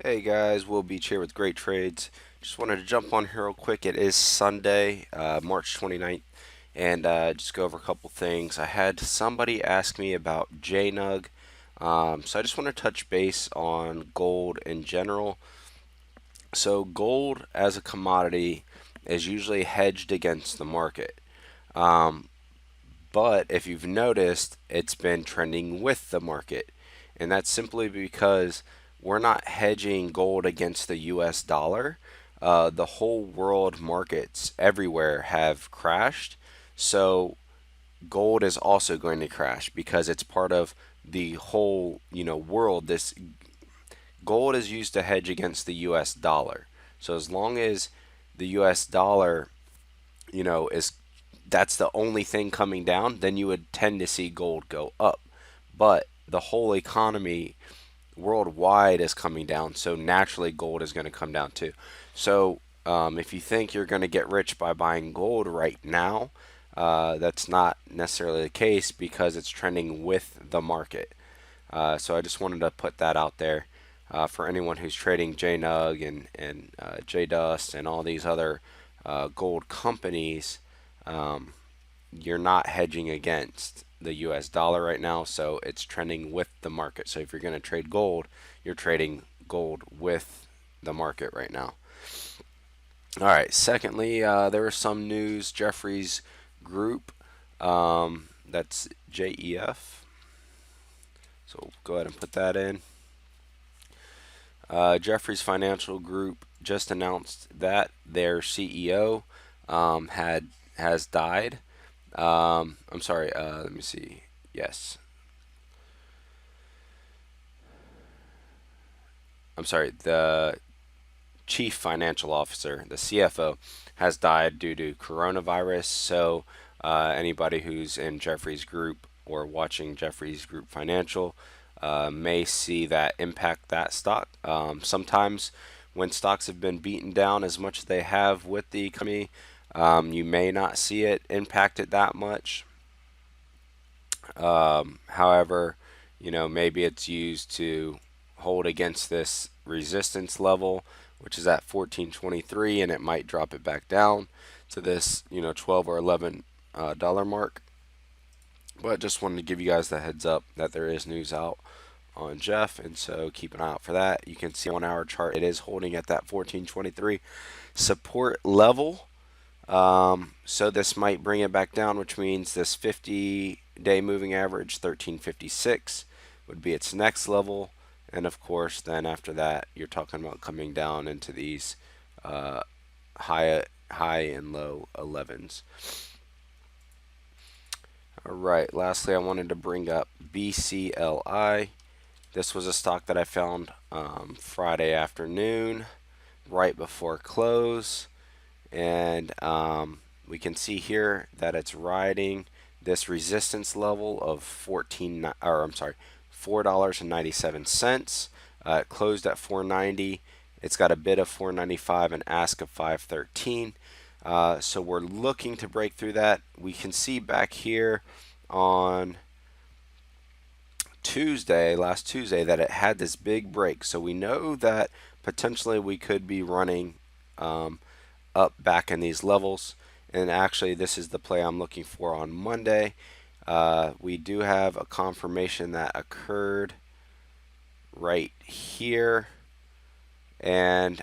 Hey guys, Will Beach here with Great Trades. Just wanted to jump on here real quick. It is Sunday, March 29th, and just go over a couple things. I had somebody ask me about Jnug, so I just want to touch base on gold in general. So gold as a commodity is usually hedged against the market. Um, but if you've noticed, it's been trending with the market. And that's simply because we're not hedging gold against the US dollar. The whole world markets everywhere have crashed. So gold is also going to crash because it's part of the whole, world. This gold is used to hedge against the US dollar. So as long as the US dollar, is that's the only thing coming down, then you would tend to see gold go up. But the whole economy worldwide is coming down, so naturally gold is going to come down too. So if you think you're going to get rich by buying gold right now, that's not necessarily the case because it's trending with the market. So I just wanted to put that out there for anyone who's trading Jnug and JDust and all these other gold companies. You're not hedging against the US dollar right now, so it's trending with the market. So if you're going to trade gold, you're trading gold with the market right now. All right, secondly, there was some news. Jeffries Group, that's JEF. So go ahead and put that in. Jeffries Financial Group just announced that their CEO has died. I'm sorry. Let me see. Yes. I'm sorry. The chief financial officer, the CFO, has died due to coronavirus. So anybody who's in Jeffries Group or watching Jeffries Group Financial may see that impact that stock. Sometimes when stocks have been beaten down as much as they have with the economy, you may not see it impact it that much. However, maybe it's used to hold against this resistance level, which is at 1423, and it might drop it back down to this, 12 or 11 dollar mark. But just wanted to give you guys the heads up that there is news out on Jeff, and so keep an eye out for that. You can see on our chart it is holding at that 1423 support level. So this might bring it back down, which means this 50-day moving average 1356 would be its next level, and of course then after that you're talking about coming down into these high and low 11s. All right, lastly I wanted to bring up Bcli. This was a stock that I found Friday afternoon right before close, and we can see here that it's riding this resistance level of $4.97. It closed at 490. It's got a bid of 495 and ask of 513. So we're looking to break through that. We can see back here on last Tuesday, that it had this big break. So we know that potentially we could be running up back in these levels. And actually, this is the play I'm looking for on Monday. We do have a confirmation that occurred right here. And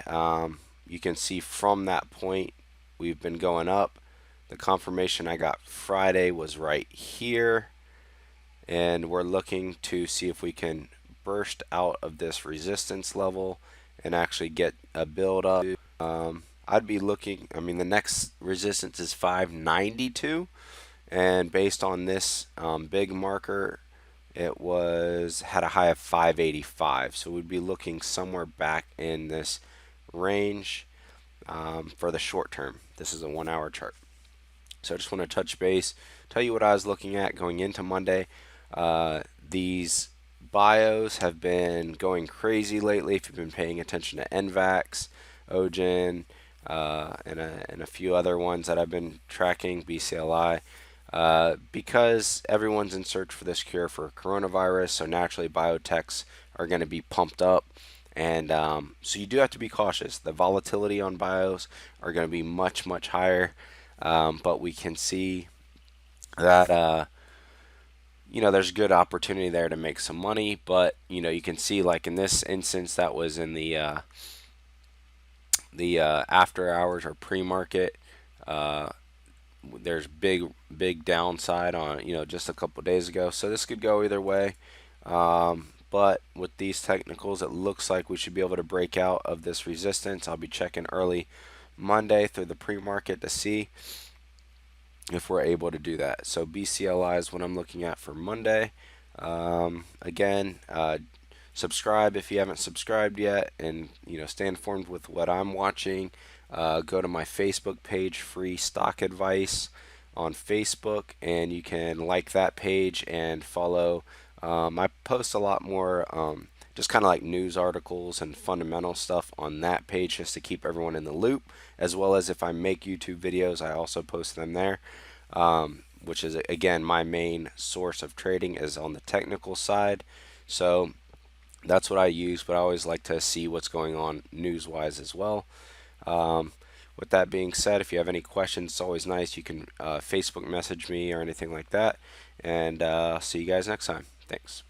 you can see from that point, we've been going up. The confirmation I got Friday was right here. And we're looking to see if we can burst out of this resistance level and actually get a build up. I'd be looking, the next resistance is 592, and based on this big marker, it had a high of 585, so we'd be looking somewhere back in this range for the short term. This is a 1 hour chart. So I just want to touch base, tell you what I was looking at going into Monday. These bios have been going crazy lately. If you've been paying attention to NVAX, OGen, and a few other ones that I've been tracking, Bcli, because everyone's in search for this cure for coronavirus, so naturally biotechs are going to be pumped up. And so you do have to be cautious. The volatility on bios are going to be much, much higher, but we can see that there's good opportunity there to make some money. But you can see, like in this instance, that was in the after hours or pre-market. Uh, there's big downside on just a couple days ago, so this could go either way. But with these technicals, it looks like we should be able to break out of this resistance. I'll be checking early Monday through the pre-market to see if we're able to do that. So BCLI is what I'm looking at for Monday. Again, subscribe if you haven't subscribed yet, and stay informed with what I'm watching. Go to my Facebook page, Free Stock Advice on Facebook, and you can like that page and follow. I post a lot more just kind of like news articles and fundamental stuff on that page just to keep everyone in the loop, as well as if I make YouTube videos, I also post them there. Which is again my main source of trading is on the technical side. So that's what I use, but I always like to see what's going on news wise as well. Um, with that being said, if you have any questions, it's always nice. You can Facebook message me or anything like that. And see you guys next time. Thanks.